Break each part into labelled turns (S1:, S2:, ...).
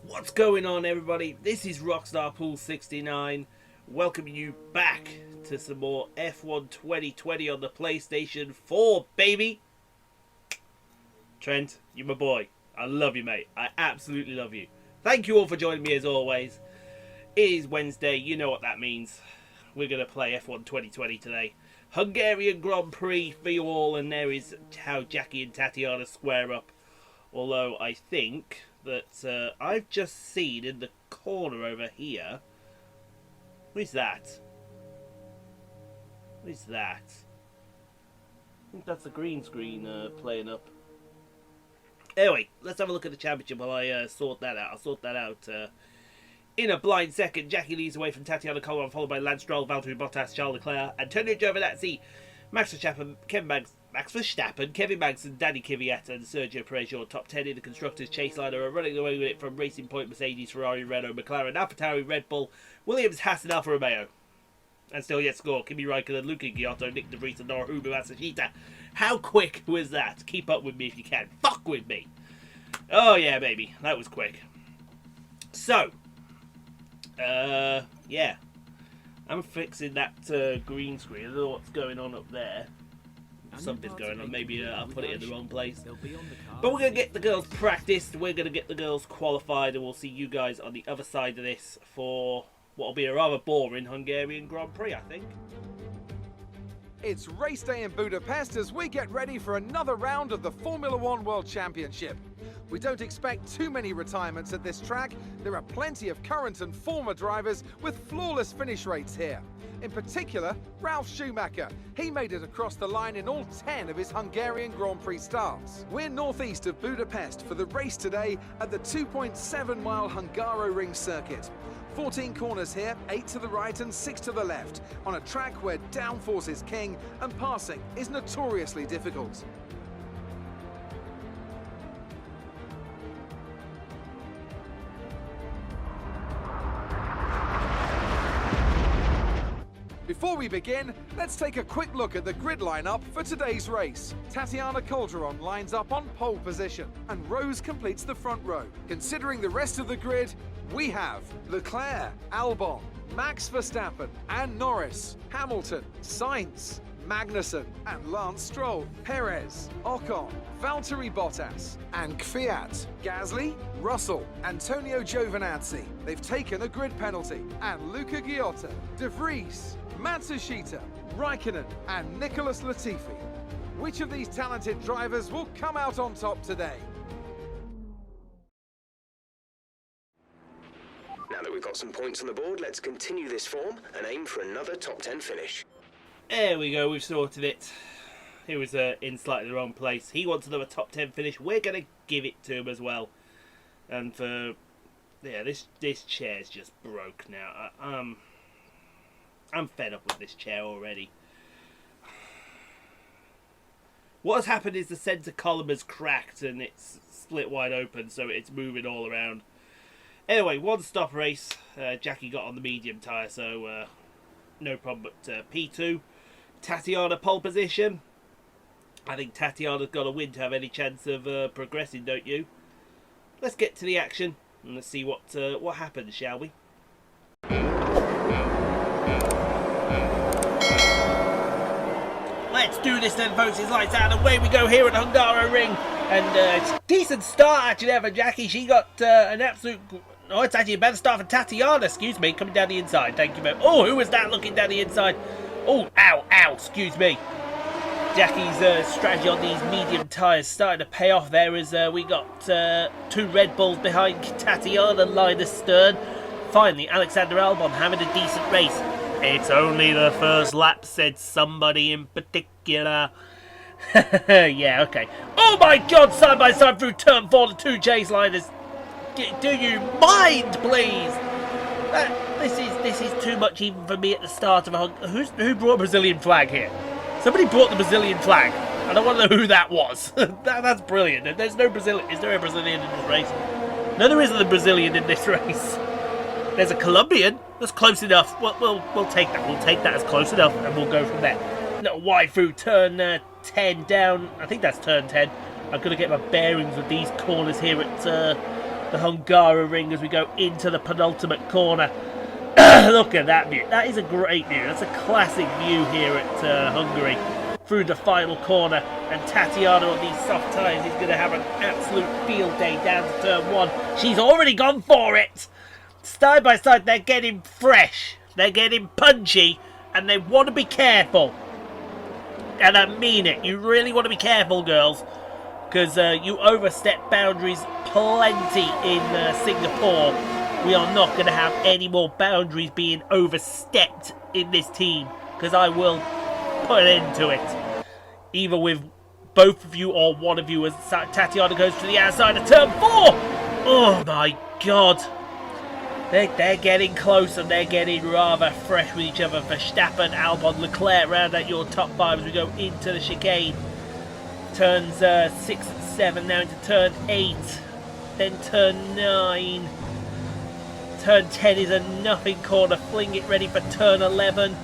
S1: What's going on, everybody? This is Rockstar Pool 69, welcoming you back to some more F1 2020 on the PlayStation 4, baby! Trent, you're my boy. I love you, mate. I absolutely love you. Thank you all for joining me as always. It is Wednesday, you know what that means. We're going to play F1 2020 today. Hungarian Grand Prix for you all, and there is how Jackie and Tatiana square up. Although I think that I've just seen in the corner over here. What is that? What is that? I think that's the green screen playing up. Anyway, let's have a look at the championship while I sort that out. I'll sort that out in a blind second. Jackie leads away from Tatiana Calderon, followed by Lance Stroll, Valtteri Bottas, Charles Leclerc, Antonio Giovinazzi, Max Verstappen, Kevin Magnussen, Danny Kvyat and Sergio Perez. Your top 10 in the Constructors' Chaseliner are running away with it from Racing Point, Mercedes, Ferrari, Renault, McLaren, AlphaTauri, Red Bull, Williams, Haas and Alfa Romeo. And still yet score, Kimi Raikkonen, Luca Giotto, Nick De Vries and Noruhuma Matsushita. How quick was that? Keep up with me if you can. Fuck with me. Oh yeah, baby. That was quick. So, yeah. I'm fixing that green screen. I don't know what's going on up there. Something's going on. Maybe I'll put it in the wrong place. But we're going to get the girls practiced. We're going to get the girls qualified. And we'll see you guys on the other side of this for what will be a rather boring Hungarian Grand Prix, I think.
S2: It's race day in Budapest as we get ready for another round of the Formula One World Championship. We don't expect too many retirements at this track. There are plenty of current and former drivers with flawless finish rates here. In particular, Ralf Schumacher. He made it across the line in all 10 of his Hungarian Grand Prix starts. We're northeast of Budapest for the race today at the 2.7-mile Hungaroring circuit. 14 corners here, 8 to the right and 6 to the left, on a track where downforce is king and passing is notoriously difficult. Before we begin, let's take a quick look at the grid lineup for today's race. Tatiana Calderon lines up on pole position, and Rose completes the front row. Considering the rest of the grid, we have Leclerc, Albon, Max Verstappen and Norris, Hamilton, Sainz, Magnussen and Lance Stroll, Perez, Ocon, Valtteri Bottas and Kvyat, Gasly, Russell, Antonio Giovinazzi. They've taken a grid penalty, and Luca Giotto, De Vries, Matsushita, Raikkonen and Nicholas Latifi. Which of these talented drivers will come out on top today?
S3: Now that we've got some points on the board, let's continue this form and aim for another top 10 finish.
S1: There we go, we've sorted it. He was in slightly the wrong place. He wants another top 10 finish. We're going to give it to him as well. And for... yeah, this chair's just broke now. I'm fed up with this chair already. What has happened is the centre column has cracked and it's split wide open, so it's moving all around. Anyway, one stop race. Jackie got on the medium tyre, so no problem. But P2, Tatiana pole position. I think Tatiana's got to win to have any chance of progressing, don't you? Let's get to the action and let's see what happens, shall we? Let's do this then, folks. It's lights out and away we go here at Hungaroring. And it's a decent start actually there for Jackie. She got an absolute... oh, it's actually a better start for Tatiana, excuse me, coming down the inside. Thank you very much. Oh, who was that looking down the inside? Oh, ow, excuse me. Jackie's strategy on these medium tyres starting to pay off there as we got 2 Red Bulls behind Tatiana line astern. Finally, Alexander Albon having a decent race. It's only the first lap, said somebody in particular. Yeah, okay. Oh my god, side by side through turn 4, the 2 Chaseliners. Do you mind, please? This is too much even for me at the start of a... who brought a Brazilian flag here? Somebody brought the Brazilian flag. I don't want to know who that was. That's brilliant. There's no Brazilian. Is there a Brazilian in this race? No, there isn't a Brazilian in this race. There's a Colombian. That's close enough. We'll take that. We'll take that as close enough, and we'll go from there. Little wide through turn 10 down. I think that's turn 10. I've got to get my bearings with these corners here at the Hungaroring as we go into the penultimate corner. Look at that view. That is a great view. That's a classic view here at Hungary. Through the final corner, and Tatiana on these soft tyres is going to have an absolute field day down to turn 1. She's already gone for it. Side by side, they're getting fresh. They're getting punchy, and they want to be careful. And I mean it. You really want to be careful, girls, because you overstep boundaries plenty in Singapore. We are not going to have any more boundaries being overstepped in this team, because I will put an end to it. Either with both of you or one of you, as Tatiana goes to the outside of turn 4. Oh my god. They're getting close, and they're getting rather fresh with each other. Verstappen, Albon, Leclerc round at your top 5 as we go into the chicane. Turns 6 and 7 now into turn 8. Then turn 9. Turn 10 is a nothing corner. Fling it ready for turn 11.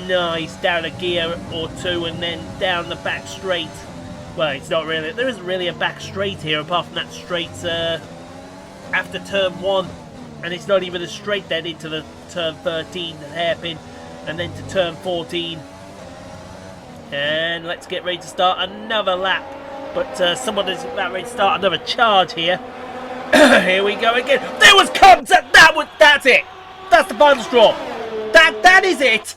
S1: Nice. Down a gear or 2 and then down the back straight. Well, it's not really. There isn't really a back straight here apart from that straight after turn 1. And it's not even a straight then into the turn 13 hairpin. And then to turn 14. And let's get ready to start another lap. But someone is about ready to start another charge here. Here we go again. There was contact. That's it. That's the final straw. That is it.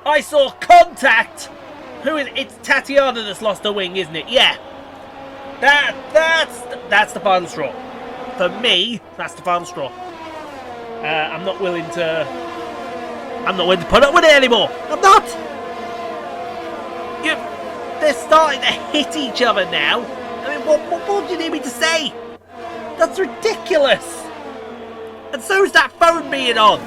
S1: I saw contact. It's Tatiana that's lost her wing, isn't it? Yeah. That's the final straw. For me, that's the final straw. I'm not willing to put up with it anymore. I'm not. They're starting to hit each other now. I mean, what do you need me to say? That's ridiculous. And so is that phone being on.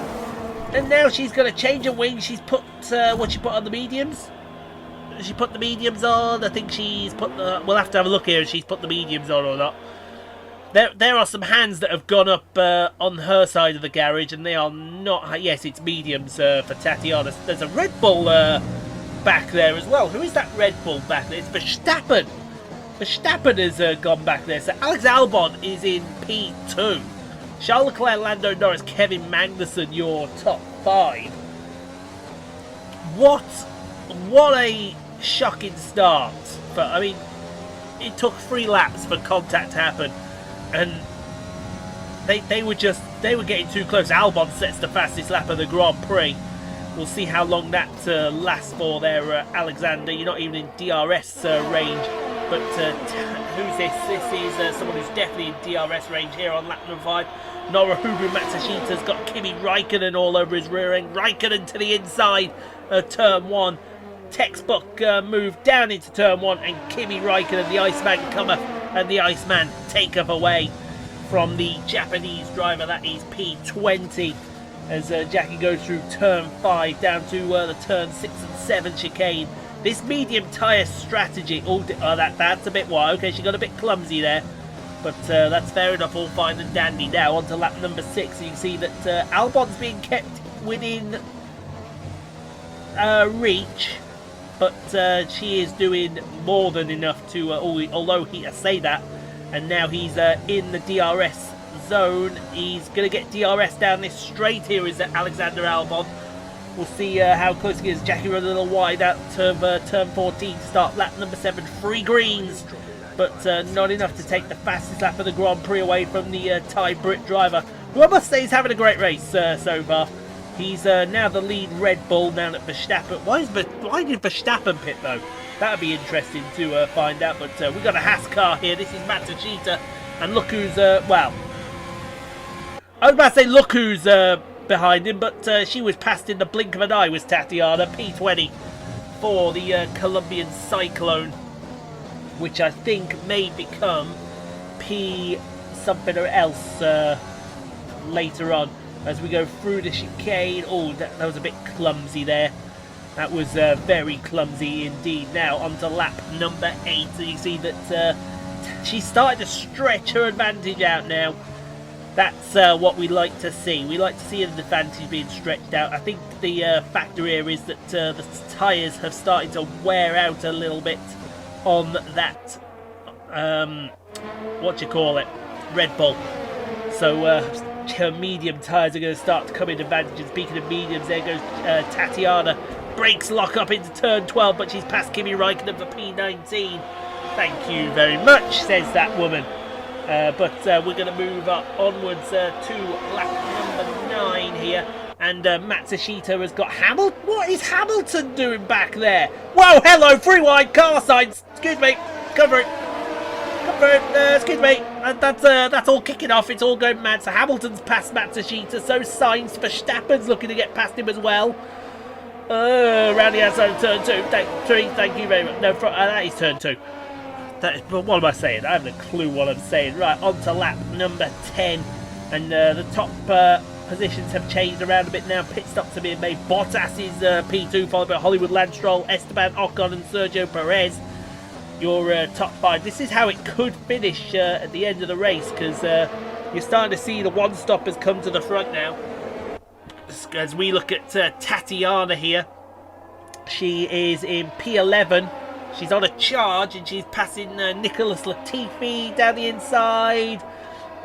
S1: And now she's going to change her wing. She's put what she put on the mediums. She put the mediums on. I think she's put the. We'll have to have a look here if she's put the mediums on or not. There are some hands that have gone up on her side of the garage, and they are not. Yes, it's mediums for Tatiana. There's a Red Bull back there as well. Who is that Red Bull back there? It's Verstappen. Verstappen has gone back there. So Alex Albon is in P2. Charles Leclerc, Lando Norris, Kevin Magnussen, your top 5. What a shocking start. But I mean, it took 3 laps for contact to happen, and they were getting too close. Albon sets the fastest lap of the Grand Prix. We'll see how long that lasts for there, Alexander. You're not even in DRS range. But who's this? This is someone who's definitely in DRS range here on lap number 5. Noruhiro Matsushita's got Kimi Raikkonen all over his rear end. Raikkonen to the inside of turn 1. Textbook move down into turn 1. And Kimi Raikkonen, the Iceman, cometh. And the Iceman taketh away from the Japanese driver. That is P20. As Jackie goes through turn 5 down to the turn 6 and 7 chicane. This medium tyre strategy, that's a bit wide. Okay, she got a bit clumsy there. But that's fair enough, all fine and dandy. Now on to lap number 6. You can see that Albon's being kept within reach. But she is doing more than enough to, although I say that. And now he's in the DRS zone. He's going to get DRS down this straight here is Alexander Albon. We'll see how close he is. Jackie run a little wide out of turn 14 to start lap number 7. 3 greens, but not enough to take the fastest lap of the Grand Prix away from the Thai Brit driver, who I must say is having a great race so far. He's now the lead Red Bull down at Verstappen. Why did Verstappen pit though? That would be interesting to find out. But we've got a Haas car here. This is Matsushita, and look who's well. I was about to say look who's behind him, but she was passed in the blink of an eye. Was Tatiana P20 for the Colombian Cyclone, which I think may become P something or else later on as we go through the chicane. Oh, that was a bit clumsy there. That was very clumsy indeed. Now onto lap number 8. So you see that she's starting to stretch her advantage out now. That's what we like to see. We like to see an advantage being stretched out. I think the factor here is that the tyres have started to wear out a little bit on that, Red Bull. So her medium tyres are going to start to come in advantage. And speaking of mediums, there goes Tatiana. Brakes lock up into turn 12, but she's past Kimi Raikkonen for P19. Thank you very much, says that woman. But we're going to move onwards to lap number 9 here. And Matsushita has got Hamilton. What is Hamilton doing back there? Whoa, hello, free wide car signs. Excuse me, cover it. Excuse me. That's all kicking off. It's all going mad. So Hamilton's past Matsushita. So Sainz, Verstappen's looking to get past him as well. Around the outside of turn 2. 3, thank you very much. No, that is turn 2. But what am I saying? I haven't a clue what I'm saying. Right, on to lap number 10. And the top positions have changed around a bit now. Pit stops are being made. Bottas is P2, followed by Hollywood Landstroll, Esteban Ocon and Sergio Perez. Your top 5. This is how it could finish at the end of the race, because you're starting to see the one-stoppers come to the front now. As we look at Tatiana here, she is in P11. She's on a charge and she's passing Nicholas Latifi down the inside.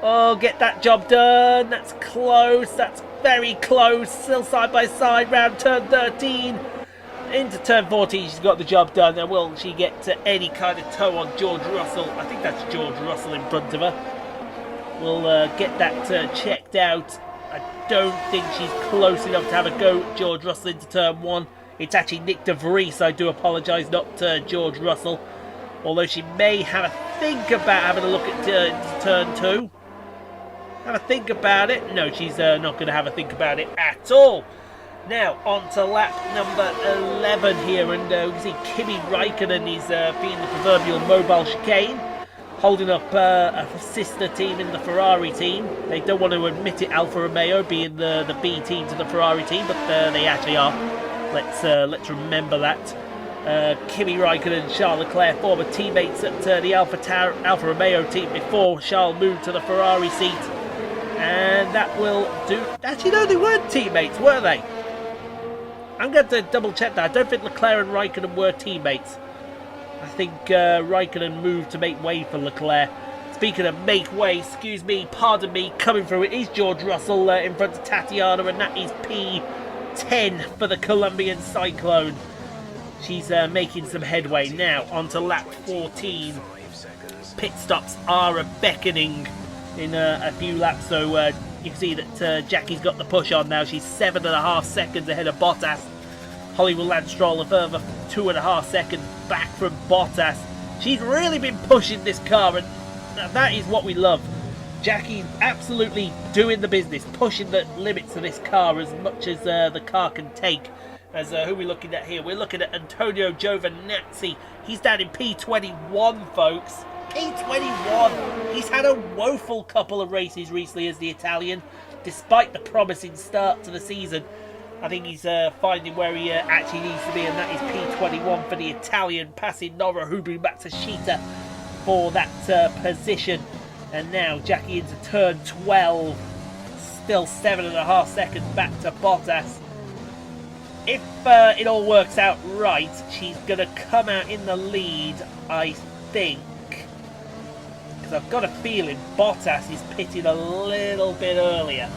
S1: Oh, get that job done. That's close. That's very close. Still side by side round turn 13. Into turn 14, she's got the job done. And will she get any kind of toe on George Russell? I think that's George Russell in front of her. We'll get that checked out. I don't think she's close enough to have a go at George Russell into turn 1. It's actually Nick De Vries, I do apologise, not George Russell. Although she may have a think about having a look at turn 2. Have a think about it. No, she's not going to have a think about it at all. Now, on to lap number 11 here. And we see Kimi Raikkonen is being the proverbial mobile chicane. Holding up a sister team in the Ferrari team. They don't want to admit it, Alfa Romeo being the B team to the Ferrari team, but they actually are. Let's remember that. Kimi Raikkonen and Charles Leclerc, former teammates at the Alfa Romeo team before Charles moved to the Ferrari seat. And that will do. Actually, no, they weren't teammates, were they? I'm going to double check that. I don't think Leclerc and Raikkonen were teammates. I think Raikkonen moved to make way for Leclerc. Speaking of make way, excuse me, pardon me, coming through it is George Russell in front of Tatiana, and that is P10 for the Colombian Cyclone. She's making some headway. Now, on to lap 14. Pit stops are beckoning in a few laps, so you can see that Jackie's got the push on now. She's 7.5 seconds ahead of Bottas. Hollywood Landstroll a further 2.5 seconds back from Bottas. She's really been pushing this car, and that is what we love. Jackie absolutely doing the business, pushing the limits of this car as much as the car can take. As who are we looking at here? We're looking at Antonio Giovinazzi. He's down in P21, folks. P21. He's had a woeful couple of races recently as the Italian, despite the promising start to the season. I think he's finding where he actually needs to be, and that is P21 for the Italian, passing Noruhubu Matsushita for that position. And now Jackie into turn 12, still 7.5 seconds back to Bottas. If it all works out right, she's going to come out in the lead, I think. Because I've got a feeling Bottas is pitting a little bit earlier.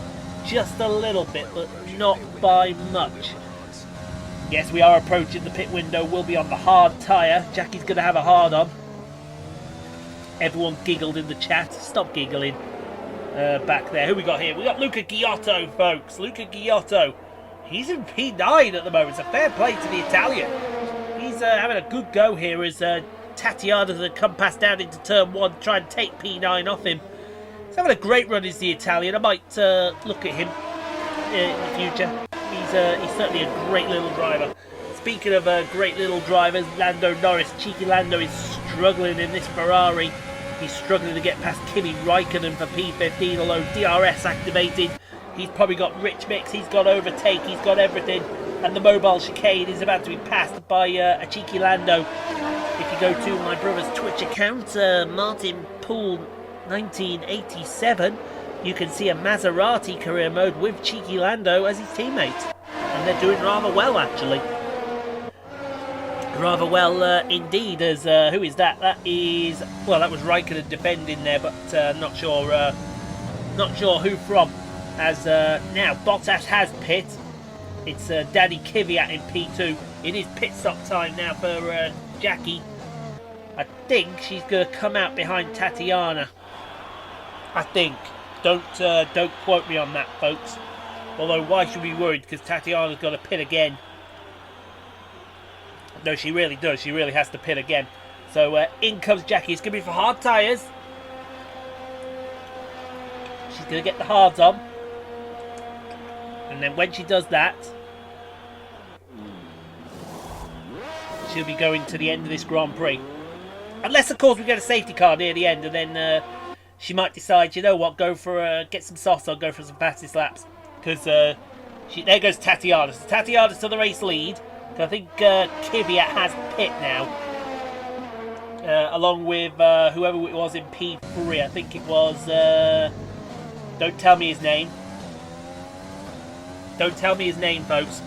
S1: Just a little bit, but not by much. Yes, we are approaching the pit window. We'll be on the hard tyre. Jackie's going to have a hard on. Everyone giggled in the chat. Stop giggling. Back there. Who we got here? We got Luca Giotto, folks. Luca Giotto. He's in P9 at the moment. It's a fair play to the Italian. He's having a good go here as Tatiana's going to come past down into turn 1, try and take P9 off him. He's having a great run as the Italian. I might look at him in the future. He's certainly a great little driver. Speaking of great little drivers, Lando Norris, cheeky Lando, is struggling in this Ferrari. He's struggling to get past Kimi Raikkonen for P15, although DRS activated. He's probably got rich mix, he's got overtake, he's got everything. And the mobile chicane is about to be passed by a cheeky Lando. If you go to my brother's Twitch account, Martin Poole 1987, you can see a Maserati career mode with cheeky Lando as his teammate. And they're doing rather well, actually. rather well indeed. As who is that? That is, well, that was Raikkonen defending there, but not sure who from. As now Bottas has pit. It's Danny Kvyat in P2. It is pit stop time now for Jackie. I think she's going to come out behind Tatiana. I think. Don't quote me on that, folks. Although, why should we be worried? Because Tatiana's got to pit again. No, she really does. She really has to pit again. So, in comes Jackie. It's going to be for hard tyres. She's going to get the hards on. And then when she does that, she'll be going to the end of this Grand Prix. Unless, of course, we get a safety car near the end, and then she might decide, you know what, go for get some softs on, go for some fastest laps. Because there goes Tatiana. So Tatiana's to the race lead. I think Kvyat has pit now. Along with whoever it was in P3. I think it was... don't tell me his name. Don't tell me his name, folks.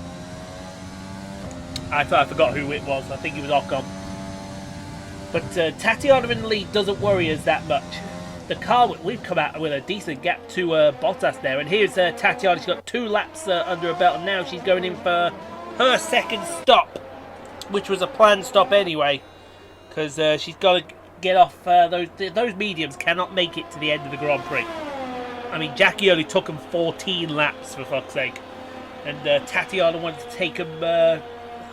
S1: I forgot who it was. I think it was Ocon. But Tatiana in the lead doesn't worry us that much. The car, we've come out with a decent gap to Bottas there. And here's Tatiana. She's got 2 laps under her belt. And now she's going in for her second stop. Which was a planned stop anyway. Because she's got to get off. Those mediums cannot make it to the end of the Grand Prix. I mean, Jackie only took them 14 laps, for fuck's sake. And Tatiana wanted to take them...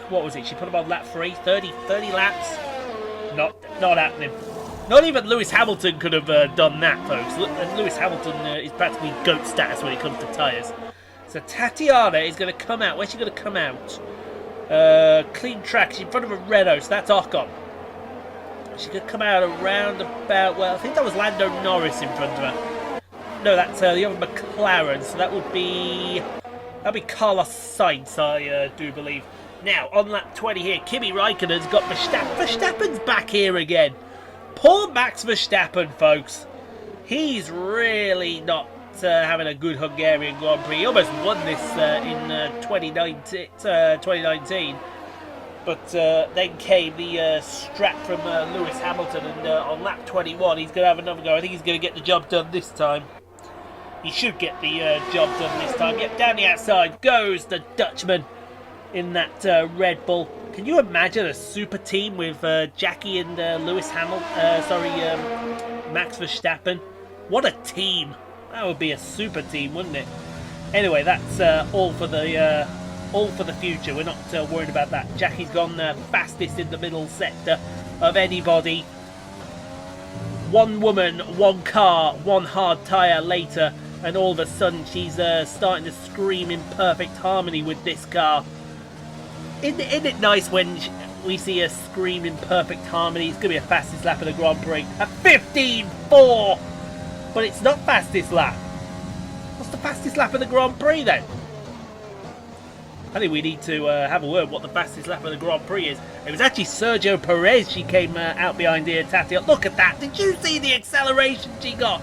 S1: what was it? She put them on lap 3? 30 laps? Not happening. Not even Lewis Hamilton could have done that, folks. And Lewis Hamilton is practically GOAT status when it comes to tyres. So Tatiana is going to come out. Where's she going to come out? Clean track. She's in front of a Renault, so that's Ocon. She's going to come out around about... Well, I think that was Lando Norris in front of her. No, that's the other McLaren, so that would be... That'd be Carlos Sainz, I do believe. Now, on lap 20 here, Kimi Raikkonen's got Verstappen. Verstappen's back here again. Poor Max Verstappen, folks. He's really not having a good Hungarian Grand Prix. He almost won this in 2019. But then came the strap from Lewis Hamilton. And on lap 21, he's going to have another go. I think he's going to get the job done this time. He should get the job done this time. Yep, down the outside goes the Dutchman in that Red Bull. Can you imagine a super team with Jackie and Max Verstappen? What a team! That would be a super team, wouldn't it? Anyway, that's all for the future. We're not worried about that. Jackie's gone fastest in the middle sector of anybody. One woman, one car, one hard tyre later, and all of a sudden she's starting to scream in perfect harmony with this car. Isn't it nice when we see her scream in perfect harmony? It's going to be a fastest lap of the Grand Prix. A 15.4! But it's not fastest lap. What's the fastest lap of the Grand Prix then? I think we need to have a word what the fastest lap of the Grand Prix is. It was actually Sergio Perez she came out behind here, Tatiana. Look at that. Did you see the acceleration she got?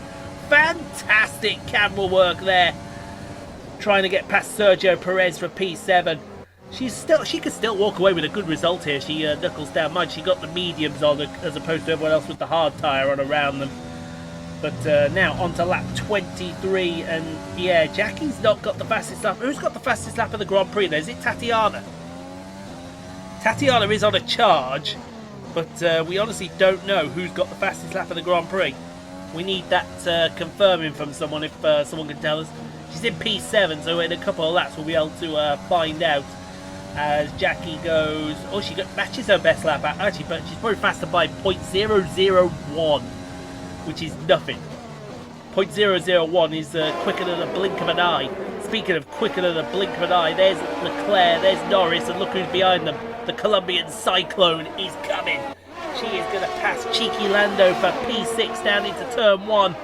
S1: Fantastic camera work there. Trying to get past Sergio Perez for P7. She could still walk away with a good result here. She knuckles down mud. She got the mediums on as opposed to everyone else with the hard tyre on around them. But now on to lap 23, and yeah, Jackie's not got the fastest lap. Who's got the fastest lap of the Grand Prix there? Is it Tatiana? Tatiana is on a charge, but we honestly don't know who's got the fastest lap of the Grand Prix. We need that confirming from someone if someone can tell us. She's in P7, so in a couple of laps we'll be able to find out. As Jackie goes... Oh, she matches her best lap out, actually, but she's probably faster by 0.001. Which is nothing. 0.001 is quicker than a blink of an eye. Speaking of quicker than a blink of an eye, there's Leclerc, there's Norris, and look who's behind them. The Colombian Cyclone is coming. She is going to pass Cheeky Lando for P6 down into turn 1.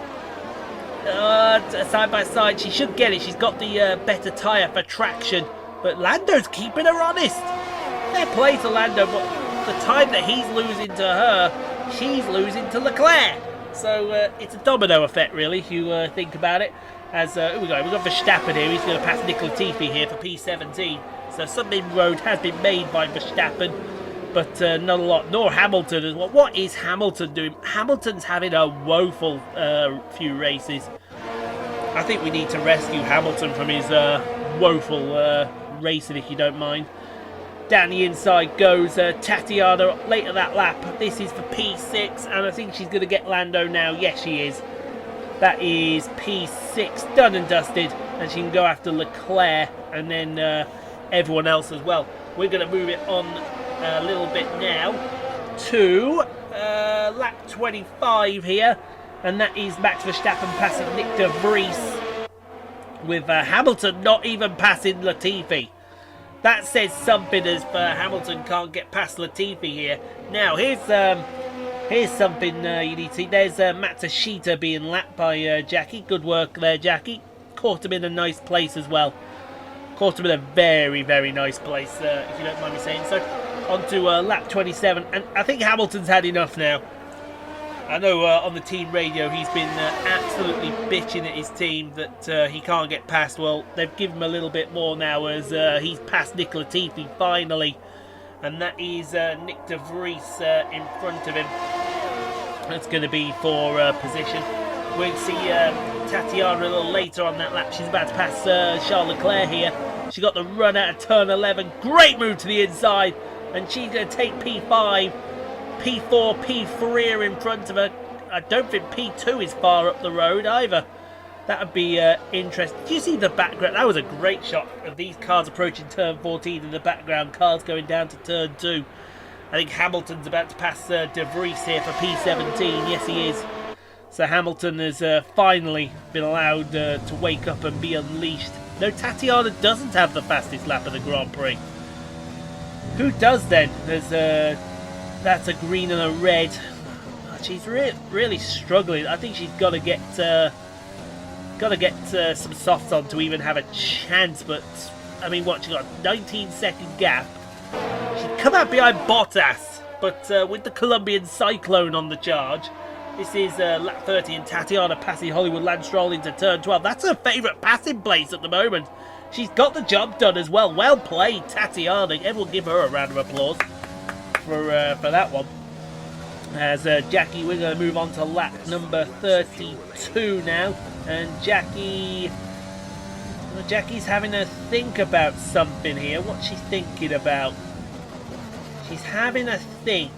S1: Side by side, she should get it. She's got the better tyre for traction. But Lando's keeping her honest. Fair play to Lando, but the time that he's losing to her, she's losing to Leclerc. So it's a domino effect, really, if you think about it. As who we got? We've got Verstappen here. He's going to pass Nick Latifi here for P17. So Sunday Road has been made by Verstappen. but not a lot. Nor Hamilton as well. What is Hamilton doing? Hamilton's having a woeful few races. I think we need to rescue Hamilton from his woeful racing, if you don't mind. Down the inside goes Tatiana later that lap. This is for P6, and I think she's going to get Lando now. Yes, she is. That is P6, done and dusted, and she can go after Leclerc and then everyone else as well. We're going to move it on a little bit now to lap 25 here, and that is Max Verstappen passing Nick de Vries, with Hamilton not even passing Latifi. That says something, as Hamilton can't get past Latifi here. Now here's something you need to see. There's Matsushita being lapped by Jackie. Good work there, Jackie. Caught him in a nice place as well. Caught him in a very, very nice place, if you don't mind me saying so. On to lap 27, and I think Hamilton's had enough now. I know on the team radio he's been absolutely bitching at his team that he can't get past. Well, they've given him a little bit more now as he's passed Nick Latifi finally. And that is Nick de Vries in front of him. That's going to be for position. We'll see Tatiana a little later on that lap. She's about to pass Charles Leclerc here. She got the run out of turn 11. Great move to the inside. And she's going to take P5. P4, P3 in front of her. I don't think P2 is far up the road either. That would be interesting. Did you see the background? That was a great shot of these cars approaching turn 14 in the background. Cars going down to turn 2. I think Hamilton's about to pass De Vries here for P17. Yes, he is. So Hamilton has finally been allowed to wake up and be unleashed. No, Tatiana doesn't have the fastest lap of the Grand Prix. Who does then? That's a green and a red. She's really struggling. I think she's got to get some softs on to even have a chance. But I mean, what, she got a 19-second gap. She'd come out behind Bottas, but with the Colombian cyclone on the charge. This is lap 30, and Tatiana passing Hollywood Lance Stroll into turn 12. That's her favourite passing place at the moment. She's got the job done as well. Well played, Tatiana. Everyone give her a round of applause for that one. As Jackie, we're going to move on to lap number 32 now, and Jackie's having a think about something here. What's she thinking about? She's having a think.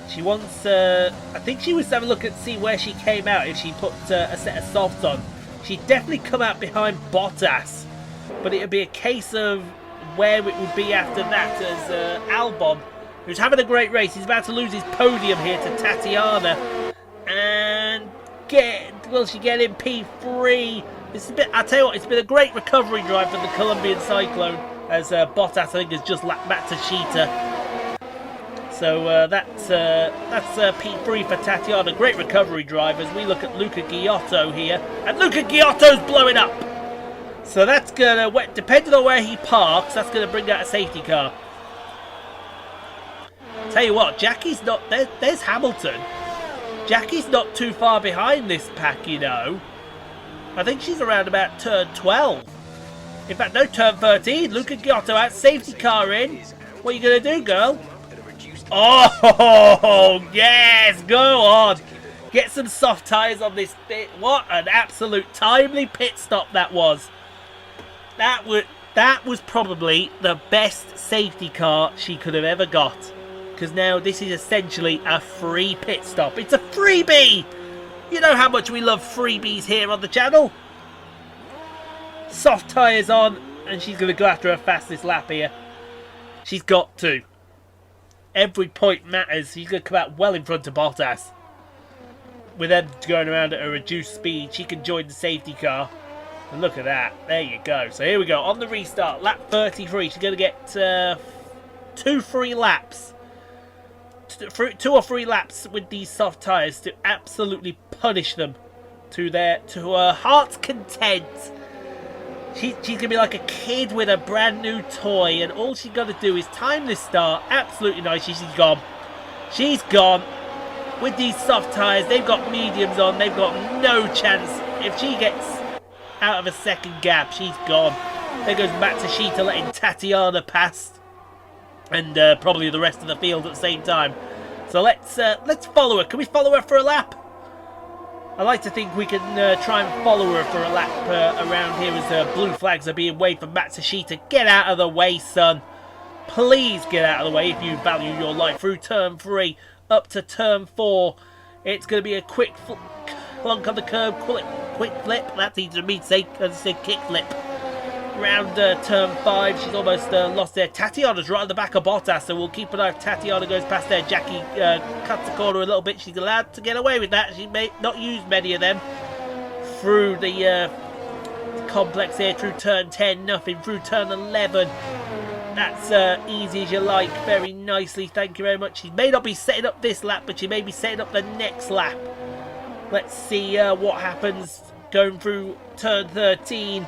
S1: She wants I think she was having a look at see where she came out if she put a set of softs on. She'd definitely come out behind Bottas, but it would be a case of where it would be after that, as Albon, who's having a great race, he's about to lose his podium here to Tatiana, and will she get in P3? I'll tell you what, it's been a great recovery drive for the Colombian Cyclone, as Bottas, I think, has just lapped Matsushita. So that's P3 for Tatiana. Great recovery drive as we look at Luca Giotto here, and Luca Giotto's blowing up. So that's going to, depending on where he parks, that's going to bring out a safety car. Tell you what, Jackie's not... There's Hamilton. Jackie's not too far behind this pack, you know. I think she's around about turn 12. In fact, no, turn 13. Luca Giotto out, safety car in. What are you going to do, girl? Oh, yes, go on. Get some soft tyres on this bit. What an absolute timely pit stop that was. That was probably the best safety car she could have ever got. Because now this is essentially a free pit stop. It's a freebie! You know how much we love freebies here on the channel. Soft tyres on, and she's going to go after her fastest lap here. She's got to. Every point matters. She's going to come out well in front of Bottas. With them going around at a reduced speed, she can join the safety car. And look at that. There you go. So here we go. On the restart, lap 33. She's going to get 2 free laps. 2 or 3 laps with these soft tyres to absolutely punish them to her heart's content. She's going to be like a kid with a brand new toy, and all she's got to do is time this start. Absolutely nice. She's gone. She's gone. With these soft tyres, they've got mediums on. They've got no chance. If she gets out of a second gap, she's gone. There goes Matsushita letting Tatiana pass. and probably the rest of the field at the same time. So let's follow her. Can we follow her for a lap? I like to think we can try and follow her for a lap around here as blue flags are being waved for Matsushita. Get out of the way, son. Please get out of the way if you value your life. Through turn 3 up to turn 4. It's going to be a quick clunk on the curb, quick flip. That's easy for me to say because I said kick flip. Round turn 5, she's almost lost there. Tatiana's right at the back of Bottas, so we'll keep an eye if Tatiana goes past there. Jackie cuts the corner a little bit. She's allowed to get away with that. She may not use many of them. Through the complex here, through turn 10, nothing. Through turn 11, that's easy as you like. Very nicely, thank you very much. She may not be setting up this lap, but she may be setting up the next lap. Let's see what happens going through turn 13.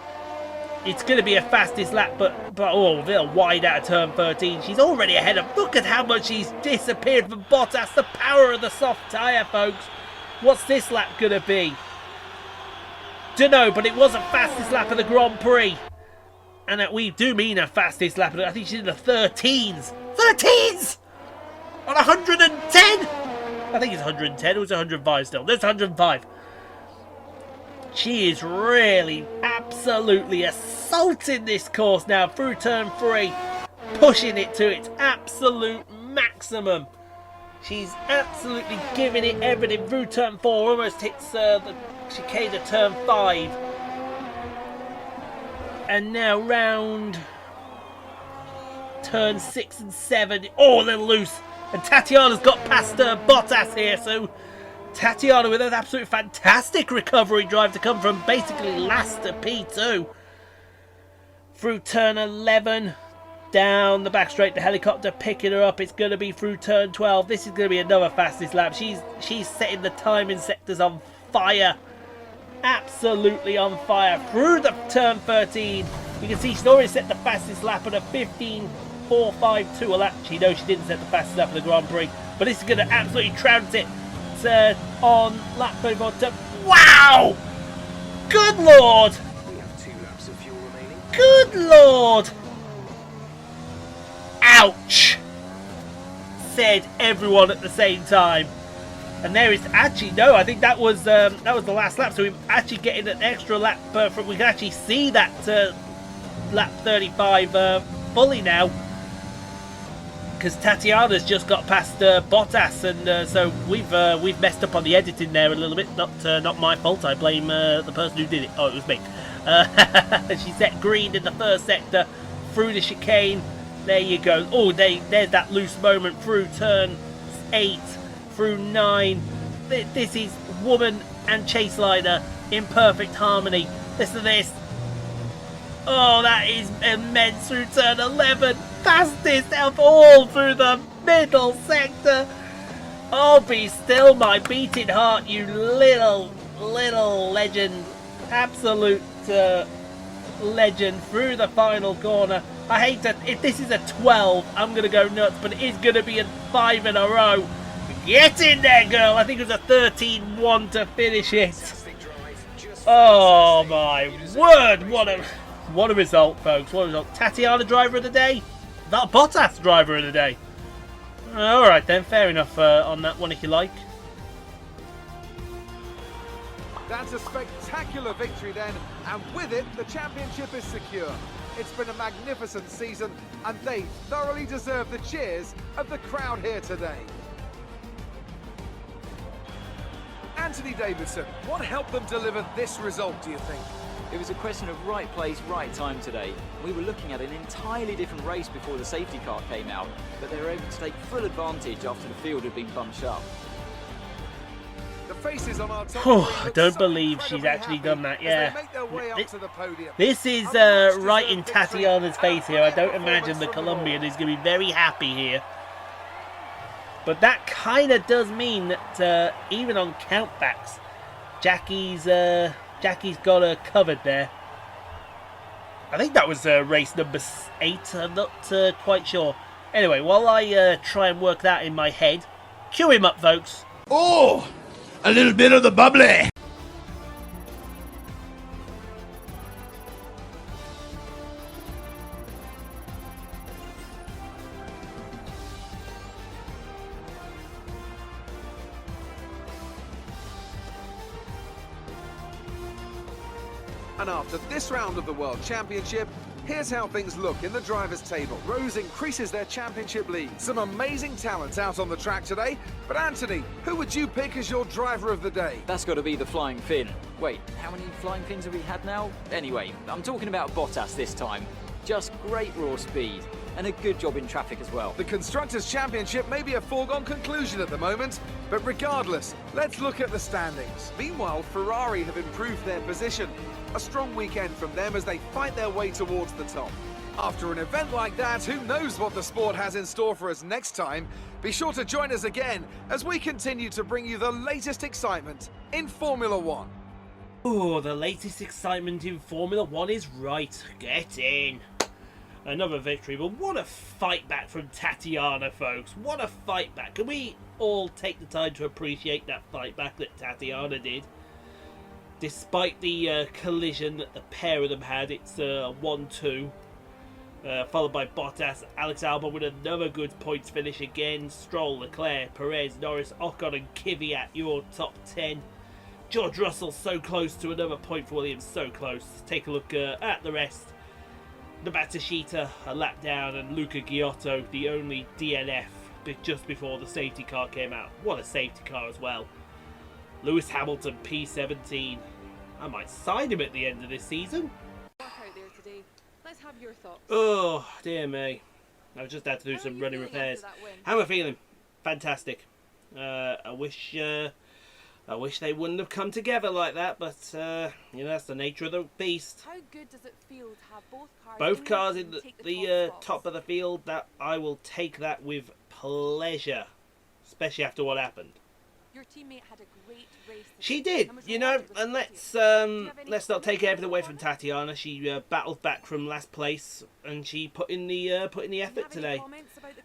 S1: It's going to be a fastest lap, but oh, a little wide out of turn 13. She's already ahead of... Look at how much she's disappeared from Bottas. The power of the soft tyre, folks. What's this lap going to be? Dunno, but it was a fastest lap of the Grand Prix. And we do mean a fastest lap. I think she's in the 13s. 13s! On 110? I think it's 110. It was 105 still. There's 105. She is really absolutely assaulting this course now through turn 3, pushing it to its absolute maximum. She's absolutely giving it everything through turn 4, almost hits the chicane of turn 5. And now round turn 6 and 7, oh, a little loose. And Tatiana's got past Bottas here, so Tatiana with an absolute fantastic recovery drive to come from basically last to P2. Through turn 11, down the back straight, the helicopter picking her up. It's going to be through turn 12. This is going to be another fastest lap. She's setting the timing sectors on fire. Absolutely on fire. Through the turn 13, you can see she's already set the fastest lap at a 15.452. Well, actually, no, she didn't set the fastest lap of the Grand Prix, but this is going to absolutely trounce it. On lap 34. Wow! Good lord!
S3: We have 2 laps of fuel remaining.
S1: Good lord! Ouch! Said everyone at the same time. And there is actually no. I think that was the last lap. So we're actually getting an extra lap. We can actually see that lap 35 fully now. Because Tatiana's just got past Bottas, and so we've messed up on the editing there a little bit. Not my fault. I blame the person who did it. Oh, it was me. She set green in the first sector through the chicane. There you go. Oh, there's that loose moment through turn 8, through 9. This is woman and Chaseliner in perfect harmony. Listen to this. Oh, that is immense through turn 11. Fastest of all through the middle sector. Oh, be still my beating heart, you little legend. Absolute legend through the final corner. I hate to... If this is a 12, I'm going to go nuts, but it is going to be a 5 in a row. Get in there, girl. I think it was a 13-1 to finish it. Oh, my word. What a result, folks. What a result. Tatiana driver of the day. That Bottas driver of the day. Alright then, fair enough on that one if you like.
S2: That's a spectacular victory then, and with it, the championship is secure. It's been a magnificent season, and they thoroughly deserve the cheers of the crowd here today. Anthony Davidson, what helped them deliver this result, do you think?
S4: It was a question of right place, right time today. We were looking at an entirely different race before the safety car came out, but they were able to take full advantage after the field had been bunched up.
S2: The faces on our top
S1: I don't believe she's actually done that, yeah. This is right in Tatiana's face here. I don't imagine the Colombian is going to be very happy here. But that kind of does mean that even on countbacks, Jackie's got her covered there. I think that was race number 8. I'm not quite sure. Anyway, while I try and work that in my head, cue him up, folks.
S5: Oh, a little bit of the bubbly.
S2: And after this round of the World Championship, here's how things look in the drivers' table. Rose increases their championship lead. Some amazing talents out on the track today. But Anthony, who would you pick as your driver of the day?
S4: That's got to be the Flying Finn. Wait, how many Flying Fins have we had now? Anyway, I'm talking about Bottas this time. Just great raw speed, and a good job in traffic as well.
S2: The Constructors' Championship may be a foregone conclusion at the moment, but regardless, let's look at the standings. Meanwhile, Ferrari have improved their position. A strong weekend from them as they fight their way towards the top. After an event like that, who knows what the sport has in store for us next time? Be sure to join us again as we continue to bring you the latest excitement in Formula One.
S1: Oh, the latest excitement in Formula One is right. Get in. Another victory, but what a fight back from Tatiana, folks. What a fight back. Can we all take the time to appreciate that fight back that Tatiana did? Despite the collision that the pair of them had, it's 1-2. Followed by Bottas, Alex Albon with another good points finish again. Stroll, Leclerc, Perez, Norris, Ocon and Kvyat, your top 10. George Russell so close to another point for Williams, so close. Take a look at the rest. Matsushita a lap down, and Luca Giotto the only DNF just before the safety car came out. What a safety car as well. Lewis Hamilton P17. I might sign him at the end of this season.
S6: Out there today. Let's have your thoughts.
S1: Oh dear me, I've just had to do some running repairs. How am I feeling? Fantastic. I wish they wouldn't have come together like that, but you know, that's the nature of the beast.
S6: How good does it feel to have
S1: Both cars in
S6: and take
S1: the top of the field. That I will take that with pleasure, especially after what happened.
S6: Your teammate had a great race.
S1: She did, you know, and let's not take everything away from Tatiana. She battled back from last place, and she put in the effort today.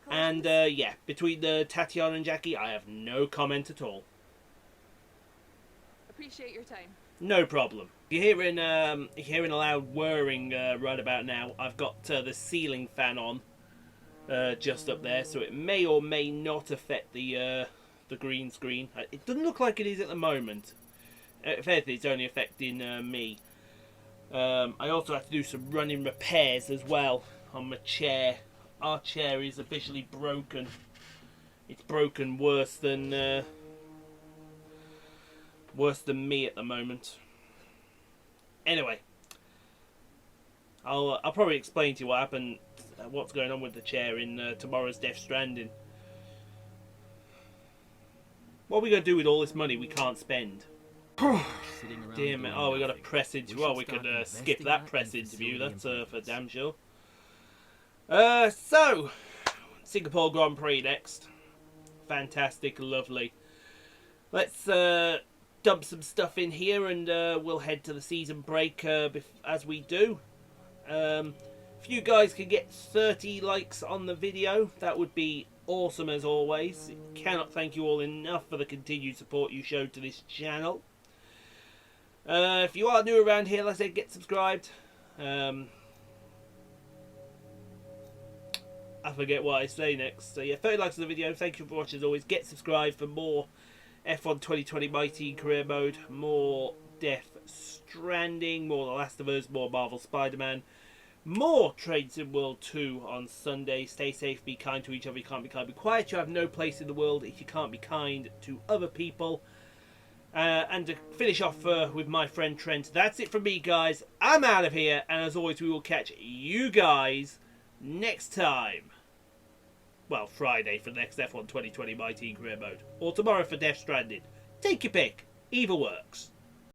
S1: And yeah, between Tatiana and Jackie, I have no comment at all.
S6: Appreciate your time.
S1: No problem. You're hearing a loud whirring right about now. I've got the ceiling fan on just up there, so it may or may not affect the green screen. It doesn't look like it is at the moment. If anything, it's only affecting me. I also have to do some running repairs as well on my chair. Our chair is officially broken. It's broken worse than me at the moment. Anyway, I'll probably explain to you what happened, what's going on with the chair in tomorrow's Death Stranding. What are we going to do with all this money we can't spend? Damn it. Oh, we got a press interview. Well, we could skip that press interview, that's for damn sure. So, Singapore Grand Prix next. Fantastic, lovely. Let's dump some stuff in here and we'll head to the season break as we do. If you guys can get 30 likes on the video, that would be awesome as always. Cannot thank you all enough for the continued support you showed to this channel. If you are new around here, like I said, get subscribed. I forget what I say next. So yeah, 30 likes on the video. Thank you for watching as always. Get subscribed for more F1 2020 My Team Career Mode, more Death Stranding, more The Last of Us, more Marvel Spider-Man, more Train Sim World 2 on Sunday. Stay safe, be kind to each other. You can't be kind, be quiet. You have no place in the world if you can't be kind to other people. And to finish off with my friend Trent, that's it from me, guys. I'm out of here, and as always, we will catch you guys next time. Well, Friday for the next F1 2020 My Team Career Mode, or tomorrow for Death Stranded. Take your pick. Either works.